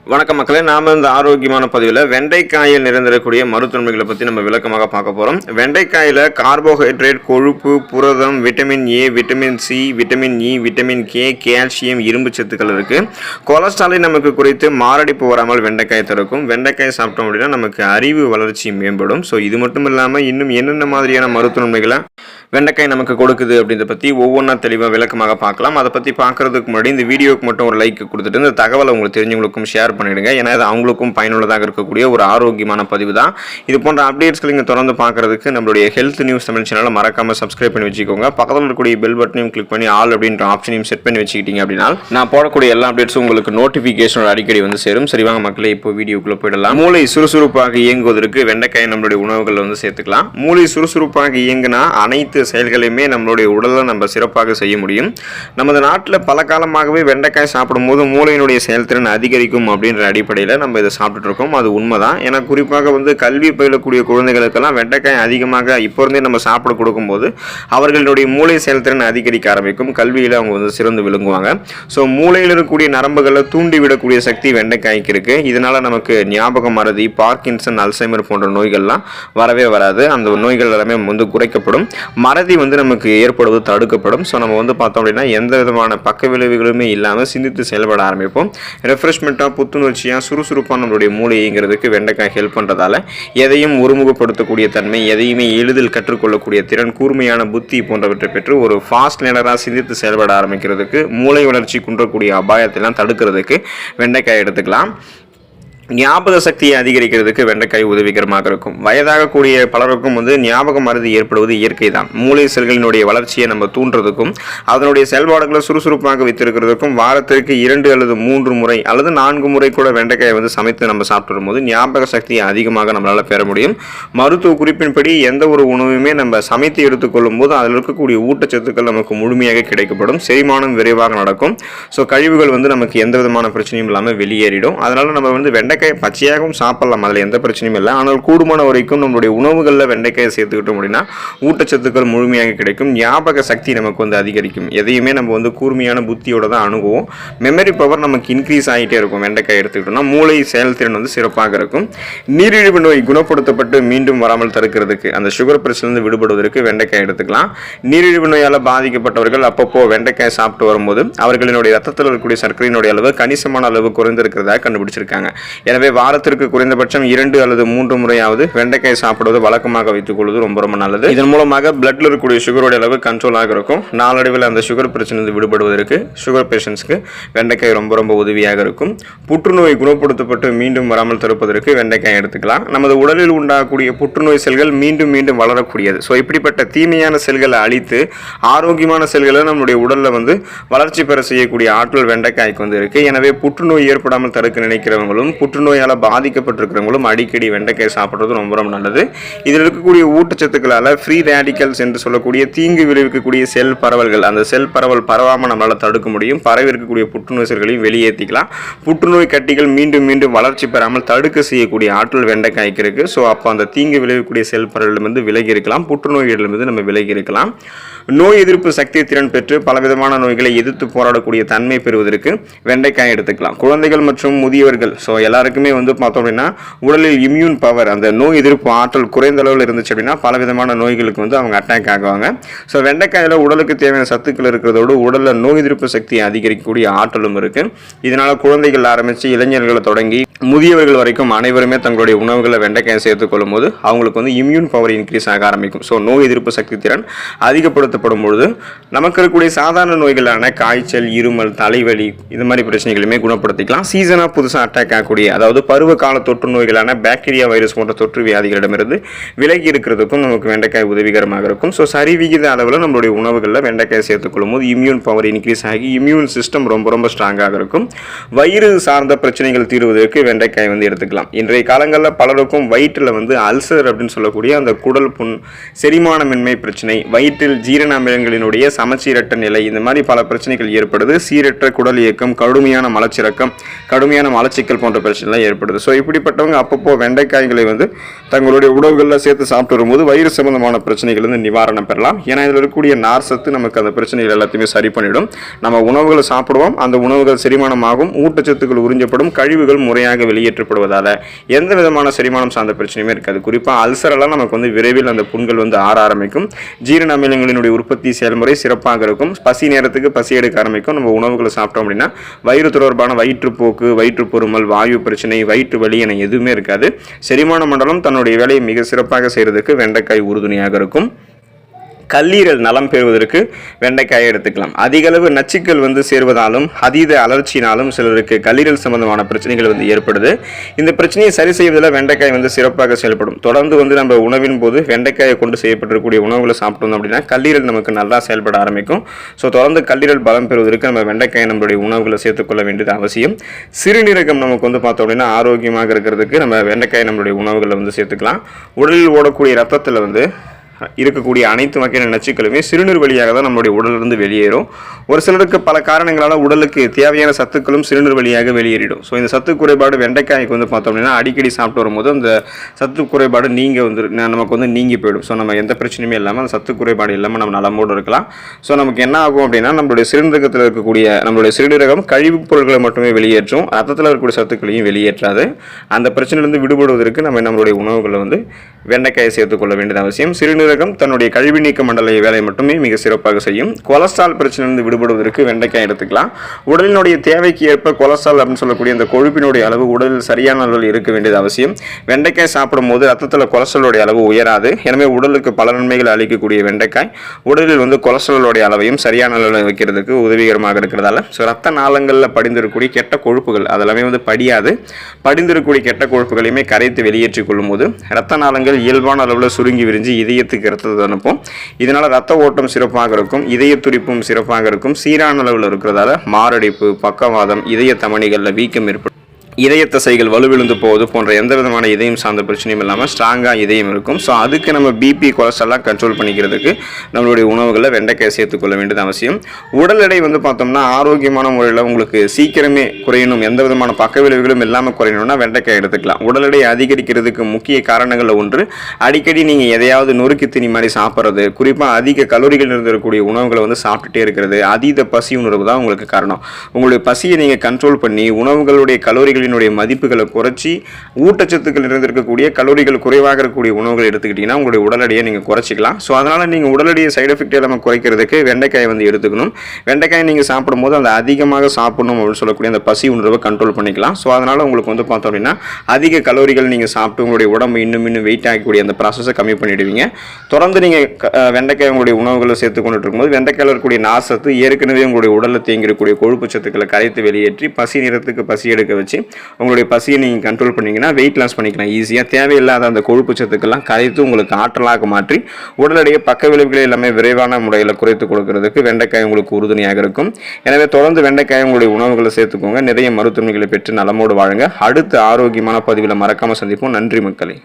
வணக்கம் மக்களே, நாம இந்த ஆரோக்கியமான பதிவில் வெண்டைக்காயில் நிறைந்திருக்கக்கூடிய மருத்துவமைகளை பற்றி நம்ம விளக்கமாக பார்க்க போகிறோம். வெண்டைக்காயில் கார்போஹைட்ரேட், கொழுப்பு, புரதம், vitamin A, vitamin C, vitamin E, vitamin K, calcium, இரும்பு சத்துக்கள் இருக்குது. கொலஸ்ட்ராலை நமக்கு குறைத்து மாரடைப்பு வராமல் வெண்டைக்காய் தடுக்கும். வெண்டைக்காய் சாப்பிட்டோம் அப்படின்னா நமக்கு அறிவு வளர்ச்சி மேம்படும். ஸோ இது மட்டும் இல்லாமல் இன்னும் என்னென்ன மாதிரியான மருத்துவமைகளை வெண்டைக்காய் நமக்கு கொடுக்குது அப்படின்றத பற்றி ஒவ்வொன்றா தெளிவாக விளக்கமாக பார்க்கலாம். அதை பற்றி பார்க்குறதுக்கு முன்னாடி இந்த வீடியோக்கு மட்டும் ஒரு லைக் கொடுத்துட்டு இந்த தகவலை உங்களுக்கு தெரிஞ்சவங்களுக்கும் ஷேர் பண்ணிவிடுங்க. ஏன்னா இது அவங்களுக்கும் பயனுள்ளதாக இருக்கக்கூடிய ஒரு ஆரோக்கியமான பதிவு தான். இது போன்ற அப்டேட்ஸ்களை நீங்கள் தொடர்ந்து பார்க்குறதுக்கு நம்மளுடைய ஹெல்த் நியூஸ் தமிழ் சேனலை மறக்காமல் சப்ஸ்கிரைப் பண்ணி வச்சுக்கோங்க. பக்கத்தில் இருக்கக்கூடிய பெல் பட்டனையும் கிளிக் பண்ணி ஆல் அப்படின்ற ஆப்ஷனையும் செட் பண்ணி வச்சுக்கிட்டீங்க அப்படின்னா நான் போடக்கூடிய எல்லா அப்டேட்ஸும் உங்களுக்கு நோட்டிஃபிகேஷன் அடிக்கடி வந்து சேரும். சரிவாங்க மக்களே, இப்போ வீடியோக்குள்ளே போயிடலாம். மூளை சுறுசுறுப்பாக இயங்குவதற்கு வெண்டைக்காய் நம்மளுடைய உணவுகளில் வந்து சேர்த்துக்கலாம். மூளை சுறுசுறுப்பாக இயங்குனா அனைத்து செயல்களையுமே நம்மளுடைய உடலை நம்ம சிறப்பாக செய்ய முடியும். நமது நாட்டில் பல காலமாகவே வெண்டைக்காய் சாப்பிடும்போது மூளையினுடைய செயல்திறன் அதிகரிக்கும் அப்படின்ற அடிப்படையில் நம்ம இதை சாப்பிட்டுட்டு இருக்கோம். அது உண்மைதான். ஏன்னா குறிப்பாக வந்து கல்வி பயிலக்கூடிய குழந்தைகளுக்கெல்லாம் வெண்டைக்காய் அதிகமாக இப்போ இருந்தே நம்ம சாப்பிட கொடுக்கும்போது அவர்களுடைய மூளை செயல்திறன் அதிகரிக்க ஆரம்பிக்கும். கல்வியில் அவங்க வந்து சிறந்து விளங்குவாங்க. ஸோ மூளையில் இருக்கக்கூடிய நரம்புகளை தூண்டிவிடக்கூடிய சக்தி வெண்டைக்காய்க்கு இருக்குது. இதனால் நமக்கு ஞாபக மறதி, பார்க்கின்சன், அல்சைமர் போன்ற நோய்கள்லாம் வரவே வராது. அந்த நோய்கள் எல்லாமே வந்து குறைக்கப்படும். மறதி வந்து நமக்கு ஏற்படுவது தடுக்கப்படும். ஸோ நம்ம வந்து பார்த்தோம் அப்படின்னா எந்த விதமான பக்க விளைவுகளுமே இல்லாமல் சிந்தித்து செயல்பட ஆரம்பிப்போம். ரெஃப்ரெஷ்மெண்ட்டாக, புத்துணர்ச்சியாக, சுறுசுறுப்பாக நம்மளுடைய மூளைங்கிறதுக்கு வெண்டைக்காய் ஹெல்ப் பண்ணுறதால எதையும் ஒருமுகப்படுத்தக்கூடிய தன்மை, எதையுமே எளிதில் கற்றுக்கொள்ளக்கூடிய திறன், கூர்மையான புத்தி போன்றவற்றை பெற்று ஒரு ஃபாஸ்ட் லேனராக சிந்தித்து செயல்பட ஆரம்பிக்கிறதுக்கு, மூளை வளர்ச்சி குன்றக்கூடிய அபாயத்தெல்லாம் தடுக்கிறதுக்கு வெண்டைக்காய் எடுத்துக்கலாம். ஞாபக சக்தியை அதிகரிக்கிறதுக்கு வெண்டைக்காய் உதவிகரமாக இருக்கும். வயதாகக்கூடிய பலருக்கும் வந்து ஞாபக மறதி ஏற்படுவது இயற்கை தான். மூளை செல்களினுடைய வளர்ச்சியை நம்ம தூண்டுறதுக்கும் அதனுடைய செயல்பாடுகளை சுறுசுறுப்பாக வைத்திருக்கிறதுக்கும் வாரத்திற்கு 2 அல்லது 3 முறை அல்லது 4 முறை கூட வெண்டைக்காயை வந்து சமைத்து நம்ம சாப்பிட்டு வரும்போது ஞாபக சக்தியை அதிகமாக நம்மளால் பெற முடியும். மருத்துவ குறிப்பின்படி எந்த ஒரு உணவுமே நம்ம சமைத்து எடுத்துக்கொள்ளும் போது அதில் இருக்கக்கூடிய ஊட்டச்சத்துக்கள் நமக்கு முழுமையாக கிடைக்கப்படும். செரிமானம் விரைவாக நடக்கும். ஸோ கழிவுகள் வந்து நமக்கு எந்த விதமான பிரச்சனையும் இல்லாமல் வெளியேறிடும். அதனால் நம்ம வந்து வெண்டைக்காய் பச்சையாகவும் சாப்பிடலாம், அதில் எந்த பிரச்சனையும் இல்லை. ஆனால் கூடுமான வரைக்கும் நம்மளுடைய உணவுகளில் வெண்டைக்காயை சேர்த்துக்கிட்டோம் அப்படின்னா ஊட்டச்சத்துக்கள் முழுமையாக கிடைக்கும். ஞாபக சக்தி நமக்கு வந்து அதிகரிக்கும். எதையுமே நம்ம வந்து கூர்மையான புத்தியோட தான் அணுகுவோம். மெமரி பவர் நமக்கு இன்க்ரீஸ் ஆகிட்டே இருக்கும். வெண்டைக்காய் எடுத்துக்கிட்டோம்னா மூளை செயல்திறன் வந்து சிறப்பாக இருக்கும். நீரிழிவு நோய் குணப்படுத்தப்பட்டு மீண்டும் வராமல் தடுக்கிறதுக்கு, அந்த சுகர் பிரச்சனையிலிருந்து விடுபடுவதற்கு வெண்டைக்காய் எடுத்துக்கலாம். நீரிழிவு நோயால் பாதிக்கப்பட்டவர்கள் அப்பப்போ வெண்டைக்காய் சாப்பிட்டு வரும்போது அவர்களினுடைய ரத்தத்தில் இருக்கக்கூடிய சர்க்கரையினுடைய அளவு கணிசமான அளவு குறைந்திருக்கிறதாக கண்டுபிடிச்சிருக்காங்க. எனவே வாரத்திற்கு குறைந்தபட்சம் 2 அல்லது 3 முறையாவது வெண்டைக்காய் சாப்பிடுவது வழக்கமாக வைத்துக் கொள்வது ரொம்ப ரொம்ப நல்லது. இதன் மூலமாக பிளட்ல இருக்கக்கூடிய சுகரோட அளவு கண்ட்ரோலாக இருக்கும். நாளடைவில் அந்த சுகர் பிரச்சனை விடுபடுவதற்கு சுகர் பேஷண்ட்ஸ்க்கு வெண்டைக்காய் ரொம்ப ரொம்ப உதவியாக இருக்கும். புற்றுநோய் குணப்படுத்தப்பட்டு மீண்டும் வராமல் தடுப்பதற்கு வெண்டைக்காய் எடுத்துக்கலாம். நமது உடலில் உண்டாகக்கூடிய புற்றுநோய் செல்கள் மீண்டும் மீண்டும் வளரக்கூடியது. ஸோ இப்படிப்பட்ட தீமையான செல்களை அழித்து ஆரோக்கியமான செல்களை நம்முடைய உடலில் வந்து வளர்ச்சி பெற செய்யக்கூடிய ஆற்றல் வெண்டைக்காய்க்கு வந்து இருக்கு. எனவே புற்றுநோய் ஏற்படாமல் தடுக்க நினைக்கிறவங்களும் புற்றுநோயால் பாதிக்கப்பட்டிருக்கிறவங்களும் அடிக்கடி வெண்டைக்காய் சாப்பிட்றது ரொம்ப ரொம்ப நல்லது. இதில் இருக்கக்கூடிய ஊட்டச்சத்துக்களால் ஃப்ரீ ரேடிக்கல்ஸ் என்று சொல்லக்கூடிய தீங்கு விளைவிக்கக்கூடிய செல் பரவல்கள், அந்த செல் பரவல் பரவாமல் நம்மளால் தடுக்க முடியும். பரவி இருக்கக்கூடிய புற்றுநோய் செல்களையும் வெளியேற்றிக்கலாம். புற்றுநோய் கட்டிகள் மீண்டும் மீண்டும் வளர்ச்சி பெறாமல் தடுக்க செய்யக்கூடிய ஆற்றல் வெண்டைக்காய்க்கு இருக்குது. ஸோ அப்போ அந்த தீங்கு விளைவிக்கக்கூடிய செல் பரவலிலிருந்து விலகி இருக்கலாம். புற்றுநோய்களிலிருந்து நம்ம விலகி இருக்கலாம். நோய் எதிர்ப்பு சக்தி திறன் பெற்று பலவிதமான நோய்களை எதிர்த்து போராடக்கூடிய தன்மை பெறுவதற்கு வெண்டைக்காய் எடுத்துக்கலாம். குழந்தைகள் மற்றும் முதியவர்கள், ஸோ எல்லாருக்குமே வந்து பார்த்தோம் அப்படின்னா உடலில் இம்யூன் பவர், அந்த நோய் எதிர்ப்பு ஆற்றல் குறைந்த அளவில் இருந்துச்சு அப்படின்னா பலவிதமான நோய்களுக்கு வந்து அவங்க அட்டாக் ஆகுவாங்க. ஸோ வெண்டைக்காயில் உடலுக்கு தேவையான சத்துக்கள் இருக்கிறதோடு உடலில் நோய் எதிர்ப்பு சக்தியை அதிகரிக்கக்கூடிய ஆற்றலும் இருக்கு. இதனால குழந்தைகள் ஆரம்பித்து இளைஞர்களை தொடங்கி முதியவர்கள் வரைக்கும் அனைவருமே தங்களுடைய உணவுகளை வெண்டைக்காயை சேர்த்துக் கொள்ளும் போது அவங்களுக்கு வந்து இம்யூன் பவர் இன்க்ரீஸ் ஆக ஆரம்பிக்கும். ஸோ நோய் எதிர்ப்பு சக்தி திறன் அதிகப்படுத்தப்படும் பொழுது நமக்கு இருக்கக்கூடிய சாதாரண நோய்களான காய்ச்சல், இருமல், தலைவலி இந்த மாதிரி பிரச்சனைகளுமே குணப்படுத்திக்கலாம். சீசனாக புதுசாக அட்டாக் ஆகக்கூடிய, அதாவது பருவ கால தொற்று நோய்களான பாக்டீரியா, வைரஸ் போன்ற தொற்று வியாதிகளிடமிருந்து விலகி இருக்கிறதுக்கும் நமக்கு வெண்டைக்காய் உதவிகரமாக இருக்கும். ஸோ சரிவிகித அளவில் நம்மளுடைய உணவுகளில் வெண்டைக்காய் சேர்த்துக்கொள்ளும் போது இம்யூன் பவர் இன்க்ரீஸ் ஆகி இம்யூன் சிஸ்டம் ரொம்ப ரொம்ப ஸ்ட்ராங்காக இருக்கும். வயிறு சார்ந்த பிரச்சனைகள் தீர்வதற்கு வெண்டைக்காய் வந்து எடுத்துக்கலாம். இன்றைய காலங்களில் பலருக்கும் வயிற்றில் வந்து அல்சர் அப்படின்னு சொல்லக்கூடிய அந்த குடல் புண், செரிமானமின்மை பிரச்சனை, வயிற்றில் ஜீரண அமிலங்களினுடைய சமச்சீரற்ற நிலை, இந்த மாதிரி பல பிரச்சனைகள் ஏற்படுது. சீரற்ற குடல் இயக்கம், கடுமையான மலச்சிறக்கம், கடுமையான மலச்சிக்கல் போன்ற பிரச்சனை பிரச்சனைலாம் ஏற்படுது. ஸோ இப்படிப்பட்டவங்க அப்பப்போ வெண்டைக்காய்களை வந்து தங்களுடைய உணவுகளில் சேர்த்து சாப்பிட்டு வரும்போது வயிறு சம்பந்தமான பிரச்சனைகள் வந்து நிவாரணம் பெறலாம். ஏன்னா இதில் இருக்கக்கூடிய நார் சத்து நமக்கு அந்த பிரச்சனைகள் எல்லாத்தையுமே சரி பண்ணிடும். நம்ம உணவுகளை சாப்பிடுவோம், அந்த உணவுகள் செரிமானமாகும், ஊட்டச்சத்துக்கள் உறிஞ்சப்படும், கழிவுகள் முறையாக வெளியேற்றப்படுவதால் எந்த விதமான செரிமானம் சார்ந்த பிரச்சனையுமே இருக்காது. குறிப்பாக அல்சரெல்லாம் நமக்கு வந்து விரைவில் அந்த புண்கள் வந்து ஆற ஆரம்பிக்கும். ஜீரண அமிலங்களினுடைய உற்பத்தி செயல்முறை சிறப்பாக இருக்கும். பசி நேரத்துக்கு பசி எடுக்க ஆரம்பிக்கும். நம்ம உணவுகளை சாப்பிட்டோம் அப்படின்னா வயிறு தொடர்பான வயிற்றுப்போக்கு, வயிற்றுப்பொருமல், வாயு பிரச்சனை, வயிற்று வலி என எதுவுமே இருக்காது. செரிமான மண்டலம் தன்னுடைய வேலையை மிக சிறப்பாக செய்வதற்கு வெண்டைக்காய் உறுதுணையாக இருக்கும். கல்லீரல் நலம் பெறுவதற்கு வெண்டைக்காயை எடுத்துக்கலாம். அதிக அளவு நச்சுக்கள் வந்து சேர்வதாலும் அதீத அலர்ச்சினாலும் சிலருக்கு கல்லீரல் சம்பந்தமான பிரச்சனைகள் வந்து ஏற்படுது. இந்த பிரச்சனையை சரி செய்வதில் வெண்டைக்காய் வந்து சிறப்பாக செயல்படும். தொடர்ந்து வந்து நம்ம உணவின் போது வெண்டைக்காயை கொண்டு செய்யப்பட்டிருக்கக்கூடிய உணவுகளை சாப்பிட்டோம் அப்படின்னா கல்லீரல் நமக்கு நல்லா செயல்பட ஆரம்பிக்கும். ஸோ தொடர்ந்து கல்லீரல் பலம் பெறுவதற்கு நம்ம வெண்டைக்காயை நம்மளுடைய உணவுகளை சேர்த்துக்கொள்ள வேண்டியது அவசியம். சிறுநீரகம் நமக்கு வந்து பார்த்தோம் அப்படின்னா ஆரோக்கியமாக இருக்கிறதுக்கு நம்ம வெண்டைக்காயை நம்மளுடைய உணவுகளை வந்து சேர்த்துக்கலாம். உடலில் ஓடக்கூடிய ரத்தத்தில் வந்து இருக்கக்கூடிய அனைத்து வகையான நச்சுக்களுமே சிறுநீர் வழியாக தான் நம்மளுடைய உடலிலிருந்து வெளியேறும். ஒரு சிலருக்கு பல காரணங்களால் உடலுக்கு தேவையான சத்துக்களும் சிறுநீர் வழியாக வெளியேறிடும். ஸோ இந்த சத்து குறைபாடு வெண்டைக்காய்க்கு வந்து பார்த்தோம் அப்படின்னா அடிக்கடி சாப்பிட்டு வரும்போது அந்த சத்து குறைபாடு நமக்கு வந்து நீங்கி போயிடும். ஸோ நம்ம எந்த பிரச்சனையுமே இல்லாமல் அந்த சத்து குறைபாடு இல்லாமல் நம்ம நலமோடு இருக்கலாம். ஸோ நமக்கு என்ன ஆகும் அப்படின்னா நம்மளுடைய சிறுநீரகத்தில் இருக்கக்கூடிய நம்மளுடைய சிறுநீரகம் கழிவுப் பொருட்களை மட்டுமே வெளியேற்றும், ரத்தத்தில் இருக்கக்கூடிய சத்துக்களையும் வெளியேற்றாது. அந்த பிரச்சனையிலிருந்து விடுபடுவதற்கு நம்மளுடைய உணவுகளை வந்து வெண்டைக்காயை சேர்த்துக்கொள்ள வேண்டியது அவசியம். சிறுநீரகம் தன்னுடைய கழிவு நீக்க மண்டல வேலை மட்டுமே மிக சிறப்பாக செய்யும். கொலஸ்ட்ரால் பிரச்சனையிலிருந்து விடுபடுவதற்கு வெண்டைக்காய் எடுத்துக்கலாம். உடலினுடைய தேவைக்கு ஏற்ப கொலஸ்ட்ரால் அப்படின்னு சொல்லக்கூடிய அந்த கொழுப்பினுடைய அளவு உடலில் சரியான அளவில் இருக்க வேண்டியது அவசியம். வெண்டைக்காய் சாப்பிடும் போது ரத்தத்தில் கொலஸ்ட்ராலோடைய அளவு உயராது. எனவே உடலுக்கு பல நன்மைகளை அளிக்கக்கூடிய வெண்டைக்காய் உடலில் வந்து கொலஸ்ட்ராலோடைய அளவையும் சரியான அளவில் வைக்கிறதுக்கு உதவிகரமாக இருக்கிறதால ஸோ ரத்த நாளங்களில் படிந்திருக்கக்கூடிய கெட்ட கொழுப்புகள் அதெல்லாமே வந்து படியாது. படிந்திருக்கக்கூடிய கெட்ட கொழுப்புகளையுமே கரைத்து வெளியேற்றிக் கொள்ளும் போது ரத்த நாளங்கள் இயல்பான அளவில் சுருங்கி விரிஞ்சு இதயத்துக்கு ரத்தத்தை அனுப்பும். இதனால ரத்த ஓட்டம் சிறப்பாக இருக்கும், இதய துடிப்பும் சிறப்பாக இருக்கும். சீரான அளவில் இருக்கிறதால மாரடைப்பு, பக்கவாதம், இதய தமனிகளில் வீக்கம் ஏற்படும், இதய தசைகள் வலுவிழுந்து போவது போன்ற எந்த விதமான இதயம் சார்ந்த பிரச்சனையும் இல்லாமல் ஸ்ட்ராங்காக இதயம் இருக்கும். ஸோ அதுக்கு நம்ம பிபி கொலஸ்ட்ரால்லாம் கண்ட்ரோல் பண்ணிக்கிறதுக்கு நம்மளுடைய உணவுகளில் வெண்டைக்காய் சேர்த்துக்கொள்ள வேண்டியது அவசியம். உடல் எடை வந்து பார்த்தோம்னா ஆரோக்கியமான முறையில் உங்களுக்கு சீக்கிரமே குறையணும், எந்த விதமான பக்க விளைவுகளும் இல்லாமல் குறையணும்னா வெண்டைக்காய் எடுத்துக்கலாம். உடல் எடை அதிகரிக்கிறதுக்கு முக்கிய காரணங்களில் ஒன்று அடிக்கடி நீங்கள் எதையாவது நொறுக்கி திணி மாதிரி சாப்பிட்றது, குறிப்பாக அதிக கலோரிகள் இருந்திருக்கக்கூடிய உணவுகளை வந்து சாப்பிட்டுட்டே இருக்கிறது, அதீத பசி உணர்வு தான் உங்களுக்கு காரணம். உங்களுடைய பசியை நீங்கள் கண்ட்ரோல் பண்ணி உணவுகளுடைய கலோரிகள் மதிப்புகளை குறைச்சி ஊட்டச்சத்துக்கள் நிறைந்திருக்கக்கூடிய கலோரிகள் குறைவாக இருக்கக்கூடிய உணவுகள் எடுத்துக்கிட்டீங்கன்னா உங்களுடைய உடல் எடையை நீங்கள் குறைச்சிக்கலாம். ஸோ அதனால் நீங்கள் உடல் எடையை சைடு எஃபெக்ட் இல்லாமல் குறைக்கிறதுக்கு வெண்டைக்காய் வந்து எடுத்துக்கணும். வெண்டைக்காய் நீங்கள் சாப்பிடும்போது அந்த அதிகமாக சாப்பிடணும் அப்படின்னு சொல்லக்கூடிய அந்த பசி உணர்வை கண்ட்ரோல் பண்ணிக்கலாம். ஸோ அதனால் உங்களுக்கு வந்து பார்த்தோம் அப்படின்னா அதிக கலோரிகள் நீங்கள் சாப்பிட்டு உங்களுடைய உடம்பு இன்னும் வெயிட் ஆகக்கூடிய அந்த ப்ராசஸை கம்மி பண்ணிடுவீங்க. தொடர்ந்து நீங்கள் வெண்டைக்காய் உங்களுடைய உணவுகளை சேர்த்து கொண்டுட்டு இருக்கும்போது வெண்டைக்காயில் இருக்கக்கூடிய நார்சத்து ஏற்கனவே உங்களுடைய உடலில் தேங்கிருக்கக்கூடிய கொழுப்பு சத்துக்களை கரைத்து வெளியேற்றி பசி நேரத்துக்கு பசி எடுக்க வச்சு உங்களுடைய பசியை நீங்கள் கண்ட்ரோல் பண்ணிங்கன்னா வெயிட் லாஸ் பண்ணிக்கலாம் ஈஸியாக. தேவையில்லாத அந்த கொழுப்பு சத்துக்கெல்லாம் கரைத்து உங்களுக்கு ஆற்றலாக மாற்றி உடலுடைய பக்க விளைவுகளை எல்லாமே விரைவான முறையில் குறைத்து கொடுக்கறதுக்கு வெண்டைக்காய் உங்களுக்கு உறுதுணையாக இருக்கும். எனவே தொடர்ந்து வெண்டைக்காய் உங்களுடைய உணவுகளை சேர்த்துக்கோங்க. நிறைய மருத்துவமைகளை பெற்று நலமோடு வாழுங்க. அடுத்த ஆரோக்கியமான பதிவில் மறக்காமல் சந்திப்போம். நன்றி மக்களே.